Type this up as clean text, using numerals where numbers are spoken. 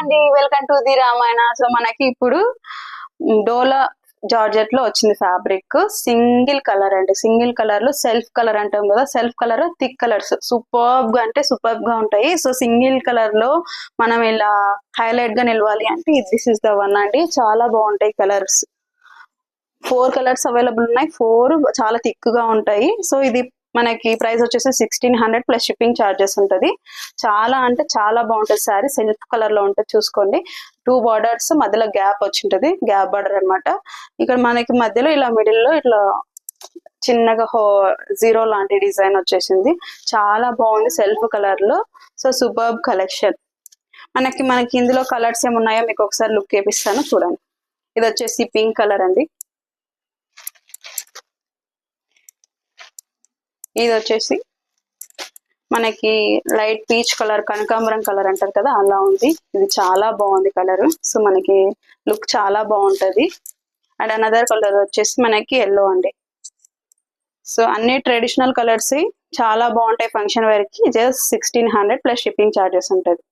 అండి, welcome to the Ramayana. So మనకి ఇప్పుడు డోలా జార్జెట్ లో వచ్చింది ఫ్యాబ్రిక్. సింగిల్ కలర్ అండి, సింగిల్ కలర్ లో సెల్ఫ్ కలర్ అంటాం కదా, self colour thick colours superb గా అంటే సూపర్బ్ గా ఉంటాయి. సో సింగిల్ కలర్ లో మనం ఇలా హైలైట్ గా నిలవాలి అంటే దిస్ ఇస్ ద వన్ అండి. చాలా బాగుంటాయి కలర్స్. 4 కలర్స్ అవైలబుల్ ఉన్నాయి. 4 చాలా థిక్ గా ఉంటాయి. సో ఇది మనకి ప్రైస్ వచ్చేసి 1600 ప్లస్ షిప్పింగ్ ఛార్జెస్ ఉంటుంది. చాలా అంటే చాలా బాగుంటుంది శారీ. సెల్ఫ్ కలర్ లో ఉంటుంది, చూసుకోండి. 2 బార్డర్స్ మధ్యలో గ్యాప్ వచ్చింటది, గ్యాప్ బార్డర్ అన్నమాట. ఇక్కడ మనకి మధ్యలో ఇలా మిడిల్ లో ఇట్లా చిన్నగా జీరో లాంటి డిజైన్ వచ్చేసింది. చాలా బాగుంది సెల్ఫ్ కలర్ లో. So superb collection. మనకి ఇందులో కలర్స్ ఏమున్నాయో మీకు ఒకసారి లుక్ వేపిస్తాను, చూడండి. ఇది వచ్చేసి పింక్ కలర్ అండి, ఇది వచ్చేసి మనకి లైట్ పీచ్ కలర్, కనకాంబరం కలర్ అంటారు కదా, అలా ఉంది. ఇది చాలా బాగుంది కలర్. సో మనకి లుక్ చాలా బాగుంటది. అండ్ అనదర్ కలర్ వచ్చేసి మనకి ఎల్లో అండి. సో అన్ని ట్రెడిషనల్ కలర్స్ చాలా బాగుంటాయి ఫంక్షన్ వేర్ కి. జస్ట్ 1600 ప్లస్ షిప్పింగ్ ఛార్జెస్ ఉంటుంది.